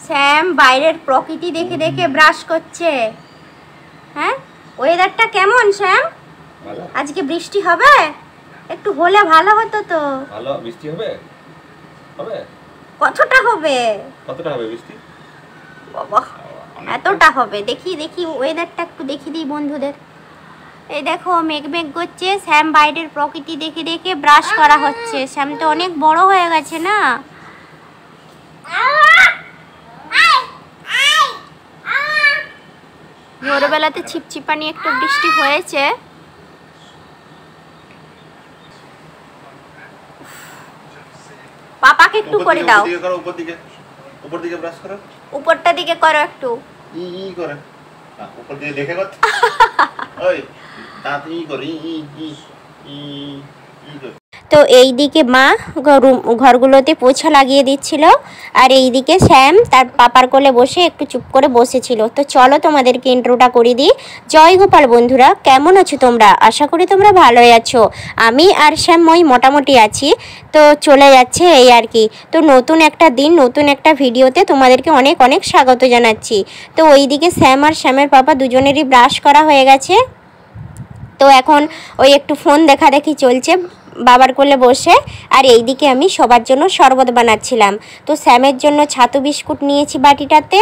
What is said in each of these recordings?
শ্যাম বাইরের প্রকৃতি দেখে দেখে ব্রাশ করছে। হ্যাঁ, ওয়েদারটা কেমন শ্যাম? আজকে বৃষ্টি হবে? একটু হলে ভালো হতো তো। ভালো বৃষ্টি হবে? হবে? কতটা হবে? কতটা হবে বৃষ্টি? বাবা এতটা হবে। দেখি দেখি ওয়েদারটা একটু দেখি দিই বন্ধুদের। এই দেখো মেঘ মেঘ করছে। শ্যাম বাইরের প্রকৃতি দেখে দেখে ব্রাশ করা হচ্ছে। শ্যাম তো অনেক বড় হয়ে গেছে না। ভোরবেলাতে ছিপছিপানি একটু বৃষ্টি হয়েছে। পাপাকে একটু করে দাও। উপর দিকে ব্রাশ করো। উপরটা দিকে করো একটু। ই করে। উপর দিকে দেখে কর। ওই দাঁত করে ই তো এইদিকে মা ঘরগুলোতে পোছা লাগিয়ে দিচ্ছিল, আর এইদিকে শ্যাম তার পাপার কোলে বসে একটু চুপ করে বসেছিল। তো চলো তোমাদেরকে ইন্ট্রোটা করে দিই। জয় গোপাল বন্ধুরা, কেমন আছো তোমরা? আশা করি তোমরা ভালোই আছো। আমি আর শ্যাম মোটামুটি আছি। তো চলে যাচ্ছে এই আর কি। তো নতুন একটা দিন, নতুন একটা ভিডিওতে তোমাদেরকে অনেক অনেক স্বাগত জানাচ্ছি। তো ওইদিকে শ্যাম আর শ্যামের পাপা দুজনেরই ব্রাশ করা হয়ে গেছে। তো এখন ওই একটু ফোন দেখাদেখি চলছে বাবার কোলে বসে। আর এইদিকে আমি সবার জন্য শরবত বানাচ্ছিলাম। তো শ্যামের জন্য ছাতু বিস্কুট নিয়েছি বাটিটাতে,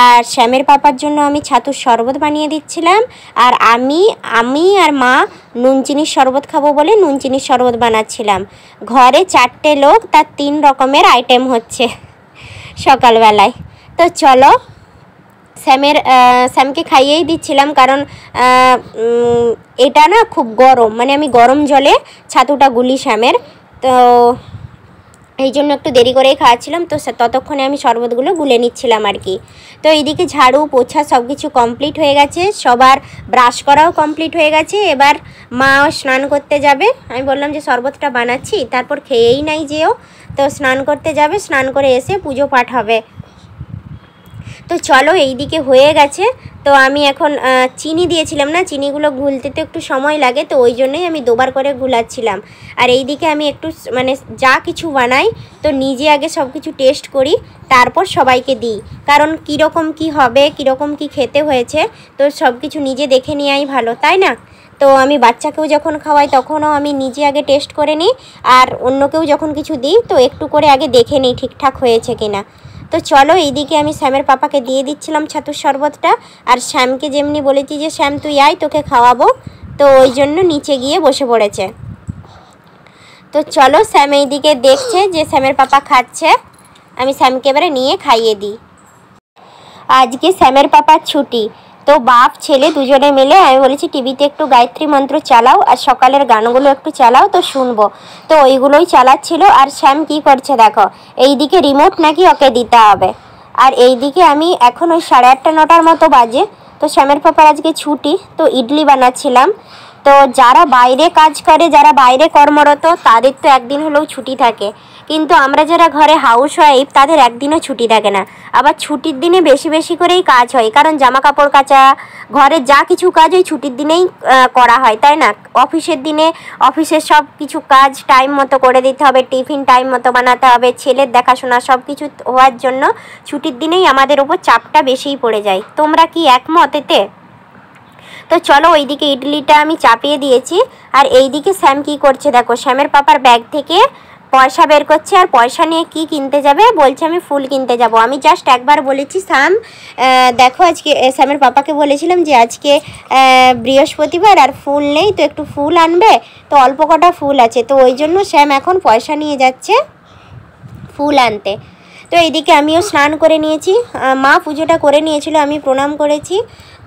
আর শ্যামের পাপার জন্য আমি ছাতুর শরবত বানিয়ে দিচ্ছিলাম। আর আমি আর মা নুন চিনির শরবত খাবো বলে নুন চিনির শরবত বানাচ্ছিলাম। ঘরে 4টে লোক, তার 3 রকমের আইটেম হচ্ছে সকালবেলায়। তো চলো শ্যামকে খাইয়েই দিচ্ছিলাম, কারণ এটা না খুব গরম, মানে আমি গরম জলে ছাতুটা গুলি শ্যামের, তো এই জন্য একটু দেরি করেই খাওয়াচ্ছিলাম। তো ততক্ষণে আমি শরবতগুলো গুলে নিচ্ছিলাম আর কি। তো এইদিকে ঝাড়ু পোছা সব কিছু কমপ্লিট হয়ে গেছে, সবার ব্রাশ করাও কমপ্লিট হয়ে গেছে। এবার মা স্নান করতে যাবে। আমি বললাম যে শরবতটা বানাচ্ছি, তারপর খেয়েই নাই যেও। তো স্নান করতে যাবে, স্নান করে এসে পুজো পাঠ হবে। তো চলো এইদিকে হয়ে গেছে। তো আমি এখন চিনি দিয়েছিলাম না, চিনিগুলো গুলতে তো একটু সময় লাগে, তো ওই জন্যই আমি 2বার করে গুলাচ্ছিলাম। আর এইদিকে আমি একটু মানে যা কিছু বানাই তো নিজে আগে সব কিছু টেস্ট করি, তারপর সবাইকে দিই। কারণ কীরকম কি হবে, কীরকম কি খেতে হয়েছে, তো সব কিছু নিজে দেখে নেওয়াই ভালো, তাই না? তো আমি বাচ্চাকেও যখন খাওয়াই তখনও আমি নিজে আগে টেস্ট করে নিই, আর অন্যকেও যখন কিছু দিই তো একটু করে আগে দেখে নিই ঠিকঠাক হয়েছে কিনা। তো চলো এইদিকে আমি শ্যামের পাপাকে দিয়ে দিচ্ছিলাম ছাতুর শরবতটা। আর শ্যামকে যেমনি বলেছি যে শ্যাম তুই আয়, তোকে খাওয়াবো, তো ওই জন্য নিচে গিয়ে বসে পড়েছে। তো চলো শ্যাম এইদিকে দেখছে যে শ্যামের পাপা খাচ্ছে, আমি শ্যামকে এবারে নিয়ে খাইয়ে দিই। আজকে শ্যামের পাপার ছুটি, তো বাপ ছেলে দুজনে মিলে আমি বলেছি টিভিতে একটু গায়ত্রী মন্ত্র চালাও আর সকালের গানগুলো একটু চালাও, তো শুনবো। তো ওইগুলোই চালাচ্ছিল। আর শ্যাম কি করছে দেখো, এইদিকে রিমোট নাকি ওকে দিতে হবে। আর এইদিকে আমি এখন ওই 8:30-9টার মতো বাজে। তো শ্যামের পাপার আজকে ছুটি, তো ইডলি বানাচ্ছিলাম। তো যারা বাইরে কাজ করে, যারা বাইরে কর্মরত, তাদের তো একদিন হলেও ছুটি থাকে, কিন্তু আমরা যারা ঘরে হাউস ওয়াইফ তাদের একদিনও ছুটি থাকে না। আবার ছুটির দিনে বেশি বেশি করেই কাজ হয়, কারণ জামা কাপড় কাচা, ঘরে যা কিছু কাজ ওই ছুটির দিনেই করা হয়, তাই না? অফিসের দিনে অফিসের সব কিছু কাজ টাইম মতো করে দিতে হবে, টিফিন টাইম মতো বানাতে হবে, ছেলের দেখাশোনা সব কিছু হওয়ার জন্য ছুটির দিনেই আমাদের ওপর চাপটা বেশিই পড়ে যায়। তোমরা কি একমত এতে? তো চলো ওইদিকে ইডলিটা আমি চাপিয়ে দিয়েছি। আর এইদিকে শ্যাম কি করছে দেখো, শ্যামের পাপার ব্যাগ থেকে পয়সা বের করছে, আর পয়সা নিয়ে কি কিনতে যাবে বলছে আমি ফুল কিনতে যাব। আমি জাস্ট একবার বলেছি শ্যাম দেখো, আজকে শ্যামের পাপাকে বলেছিলাম যে আজকে বৃহস্পতিবার আর ফুল নেই, তো একটু ফুল আনবে, তো অল্প কটা ফুল আছে, তো ওই জন্য শ্যাম এখন পয়সা নিয়ে যাচ্ছে ফুল আনতে। তো এইদিকে আমিও স্নান করে নিয়েছি, মা পুজোটা করে নিয়েছিল, আমি প্রণাম করেছি।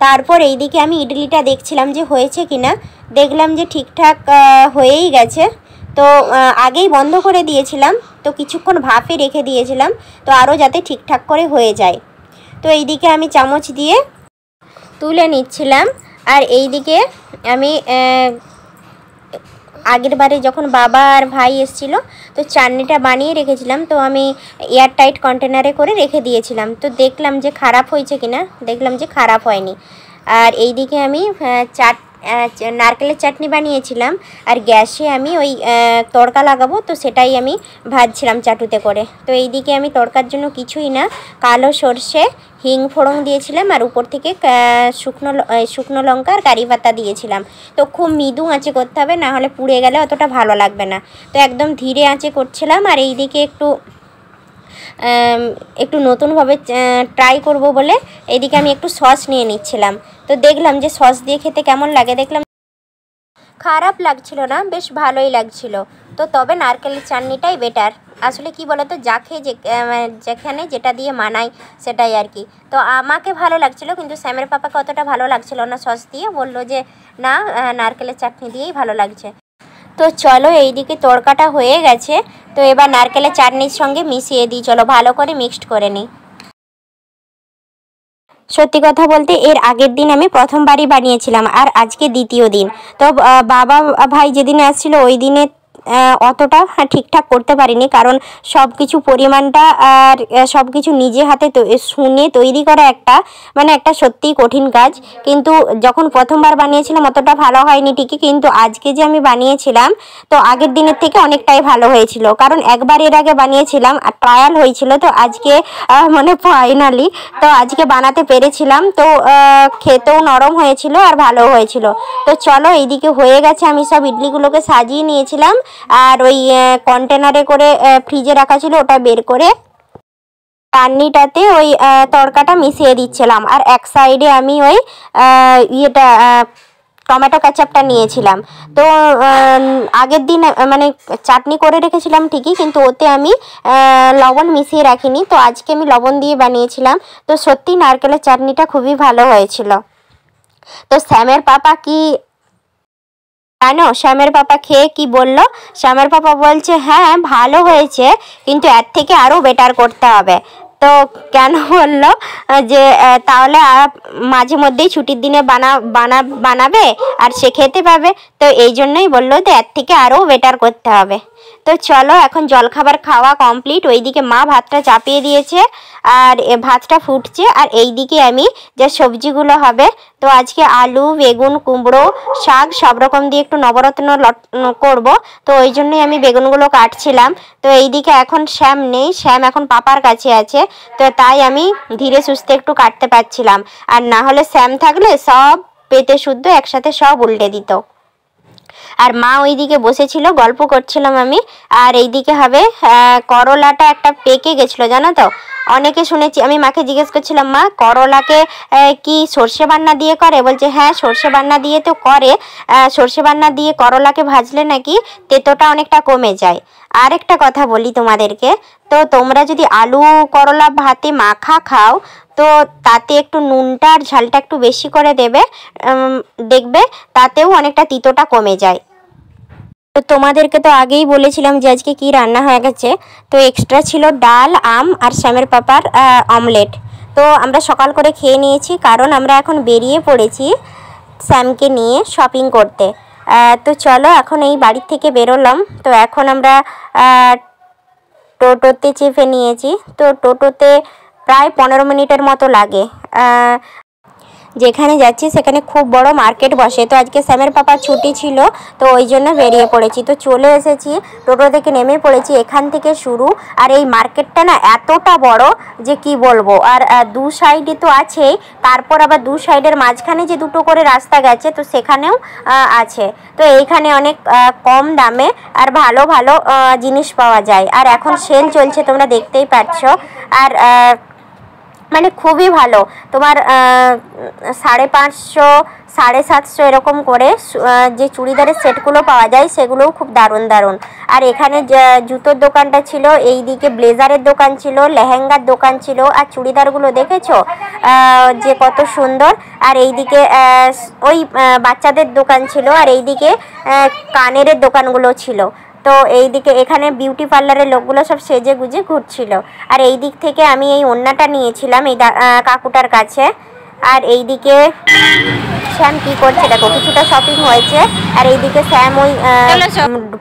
তারপর এইদিকে আমি ইডলিটা দেখছিলাম যে হয়েছে কিনা, দেখলাম যে ঠিকঠাক হয়েই গেছে। তো আগেই বন্ধ করে দিয়েছিলাম, তো কিছুক্ষণ ভাপে রেখে দিয়েছিলাম, তো আরও যাতে ঠিকঠাক করে হয়ে যায়। তো এইদিকে আমি চামচ দিয়ে তুলে নিচ্ছিলাম। আর এইদিকে আমি আগের বারে যখন বাবা আর ভাই এসেছিলো তো চাটনিটা বানিয়ে রেখেছিলাম, তো আমি এয়ারটাইট কন্টেনারে করে রেখে দিয়েছিলাম। তো দেখলাম যে খারাপ হয়েছে কিনা, দেখলাম যে খারাপ হয়নি। আর এইদিকে আমি নারকেলের চাটনি বানিয়েছিলাম, আর গ্যাসে আমি ওই তড়কা লাগাবো, তো সেটাই আমি ভাজছিলাম চাটুতে করে। তো এইদিকে আমি তড়কার জন্য কিছুই না, কালো সর্ষে, হিং ফোড়ন দিয়েছিলাম, আর উপর থেকে শুকনো লঙ্কা আর কারি পাতা দিয়েছিলাম। তো খুব মৃদু আঁচে করতে হবে, না হলে পুড়ে গেলে অতটা ভালো লাগবে না। তো একদম ধীরে আঁচে করছিলাম। আর এইদিকে একটু নতুনভাবে ট্রাই করব বলে এইদিকে আমি একটু সস নিয়ে নিচ্ছিলাম। তো দেখলাম যে সস দিয়ে খেতে কেমন লাগে, দেখলাম খারাপ লাগছিল না, বেশ ভালোই লাগছিল। তো তবে নারকেলের চাটনিটাই বেটার। আসলে কি বলো তো, যেখানে যেটা দিয়ে মানায় সেটাই আর কি। তো আমাকে ভালো লাগছিল, কিন্তু স্যামের পাপাকে অতটা ভালো লাগছিল না সস দিয়ে, বললো যে না, নারকেলের চাটনি দিয়েই ভালো লাগছে। তো চলো, এইদিকে তড়কাটা হয়ে গেছে, তো এবার নারকেলের চাটনির সঙ্গে মিশিয়ে দিই। চলো ভালো করে মিক্সড করে নিই। সত্যি কথা বলতে এর আগের দিন আমি প্রথমবারই বানিয়েছিলাম, আর আজকে দ্বিতীয় দিন। তো বাবা ভাই যেদিন আসছিল ওই দিনে অতটা ঠিকঠাক করতে পারিনি, কারণ সব কিছু পরিমাণটা আর সব কিছু নিজে হাতে শুনে তৈরি করা একটা সত্যিই কঠিন কাজ। কিন্তু যখন প্রথমবার বানিয়েছিলাম অতটা ভালো হয়নি ঠিকই, কিন্তু আজকে যে আমি বানিয়েছিলাম তো আগের দিনের থেকে অনেকটাই ভালো হয়েছিল, কারণ একবার এর আগে বানিয়েছিলাম আর ট্রায়াল হয়েছিল। তো আজকে ফাইনালি তো আজকে বানাতে পেরেছিলাম, তো খেতেও নরম হয়েছিল আর ভালো হয়েছিল। তো চলো, এইদিকে হয়ে গেছে, আমি সব ইডলিগুলোকে সাজিয়ে নিয়েছিলাম, আর ওই কন্টেনারে করে ফ্রিজে রাখা ছিল ওটা বের করে চাটনিটাতে ওই তড়কাটা মিশিয়ে দিচ্ছিলাম। আর এক সাইডে আমি ওই টমেটো কেচাপটা নিয়েছিলাম। তো আগের দিন চাটনি করে রেখেছিলাম ঠিকই, কিন্তু ওতে আমি লবণ মিশিয়ে রাখিনি, তো আজকে আমি লবণ দিয়ে বানিয়েছিলাম। তো সত্যি নারকেলের চাটনিটা খুবই ভালো হয়েছিল। তো শ্যামের পাপা শ্যামের পাপা খেয়ে কি বলল? শ্যামের পাপা বলছে হ্যাঁ ভালো হয়েছে, কিন্তু এর থেকে আরও বেটার করতে হবে। তো কেন বললো যে তাহলে মাঝে মধ্যেই ছুটির দিনে বানাবে আর সে খেতে পাবে, তো এই জন্যই বললো যে এর থেকে আরও বেটার করতে হবে। তো চলো, এখন জলখাবার খাওয়া কমপ্লিট। ওইদিকে মা ভাতটা চাপিয়ে দিয়েছে, আর ভাতটা ফুটছে, আর এইদিকে আমি যে সবজিগুলো হবে, তো আজকে আলু, বেগুন, কুমড়ো, শাক সব রকম দিয়ে একটু নবরত্ন করব, তো ওই জন্যই আমি বেগুনগুলো কাটছিলাম। তো এইদিকে এখন শ্যাম নেই, শ্যাম এখন পাপার কাছে আছে, তো তাই আমি ধীরে সুস্থে একটু কাটতে পারছিলাম, আর না হলে শ্যাম থাকলে সব পেতে শুদ্ধ একসাথে সব উল্টে দিত। আর মা ওইদিকে বসেছিল, গল্প করছিলাম আমি। আর এইদিকে হবে করলাটা একটা পেকে গেছিলো জানো তো, অনেকে শুনেছি। আমি মাকে জিজ্ঞেস করছিলাম, মা করলাকে কি সর্ষে বান্না দিয়ে করে? বলছে হ্যাঁ সর্ষে বান্না দিয়ে তো করে, সর্ষে বান্না দিয়ে করলাকে ভাজলে নাকি তেতোটা অনেকটা কমে যায়। আর একটা কথা বলি তোমাদেরকে, তো তোমরা যদি আলু করলা ভাতে মাখা খাও, তো তাতে একটু নুনটা আর ঝালটা একটু বেশি করে দেবে, দেখবে তাতেও অনেকটা তিতোটা কমে যায়। তো তোমাদেরকে তো আগেই বলেছিলাম যে আজকে কি রান্না হয়ে গেছে। তো এক্সট্রা ছিল ডাল, আম আর শ্যামের পাপার অমলেট। তো আমরা সকাল করে খেয়ে নিয়েছি, কারণ আমরা এখন বেরিয়ে পড়েছি শ্যামকে নিয়ে শপিং করতে। তো চলো, এখন এই বাড়ির থেকে বেরোলাম। তো এখন আমরা টোটোতে চেপে নিয়েছি। তো টোটোতে প্রায় 15 মিনিটের মতো লাগে। যেখানে যাচ্ছি সেখানে খুব বড় মার্কেট বসে, তো আজকে শ্যামের পাপার ছুটি ছিল, তো ওই জন্য বেরিয়ে পড়েছি। তো চলে এসেছি, টোটো থেকে নেমে পড়েছি, এখান থেকে শুরু। আর এই মার্কেটটা না এতটা বড় যে কি বলবো। আর দু সাইডে তো আছেই, তারপর আবার দু সাইডের মাঝখানে যে দুটো করে রাস্তা গেছে, তো সেখানেও আছে। তো এইখানে অনেক কম দামে আর ভালো ভালো জিনিস পাওয়া যায়। আর এখন সেল চলছে, তোমরা দেখতেই পাচ্ছ। আর খুবই ভালো, তোমার 550, 750 এরকম করে যে চুড়িদারের সেটগুলো পাওয়া যায় সেগুলোও খুব দারুণ দারুণ। আর এখানে জুতোর দোকানটা ছিল, এই দিকে ব্লেজারের দোকান ছিল, লেহেঙ্গার দোকান ছিল, আর চুড়িদারগুলো দেখেছো যে কত সুন্দর। আর এইদিকে ওই বাচ্চাদের দোকান ছিল, আর এইদিকে কানের দোকানগুলো ছিল। তো এইদিকে এখানে বিউটি পার্লারের লোকগুলো সব সেজে গুজে ঘুরছিল। আর এই দিক থেকে আমি এই ওড়নাটা নিয়েছিলাম এই কাকুটার কাছে। আর এইদিকে শ্যাম কি করছে দেখো, কিছুটা শপিং হয়েছে আর এইদিকে শ্যাম ওই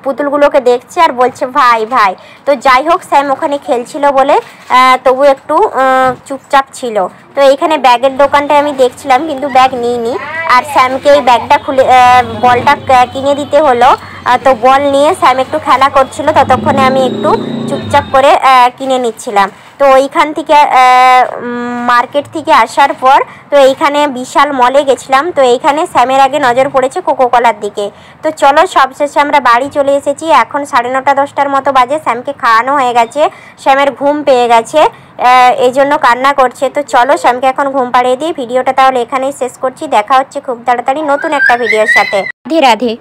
পুতুলগুলোকে দেখছে আর বলছে ভাই ভাই। তো যাই হোক, শ্যাম ওখানে খেলছিল বলে তবু একটু চুপচাপ ছিল। তো এইখানে ব্যাগের দোকানটায় আমি দেখছিলাম কিন্তু ব্যাগ নিইনি, আর শ্যামকে এই ব্যাগটা খুলে বলটা কিনে দিতে হলো। তো বল নিয়ে শ্যাম একটু খেলা করছিল, ততক্ষণে আমি একটু চুপচাপ করে কিনে নিচ্ছিলাম। তো ওইখান থেকে মার্কেট থেকে আসার পর তো এইখানে বিশাল মলে গেছিলাম। তো এইখানে শ্যামের আগে নজর পড়েছে কোকোকলার দিকে। তো চলো, সবশেষে আমরা বাড়ি চলে এসেছি। এখন 9:30 10টার মতো বাজে। শ্যামকে খাওয়ানো হয়ে গেছে, শ্যামের ঘুম পেয়ে গেছে, এই জন্য কান্না করছে। তো চলো শ্যামকে এখন ঘুম পাড়িয়ে দিই। ভিডিওটা তাহলে এখানেই শেষ করছি। দেখা হচ্ছে খুব তাড়াতাড়ি নতুন একটা ভিডিওর সাথে। রাধে রাধে।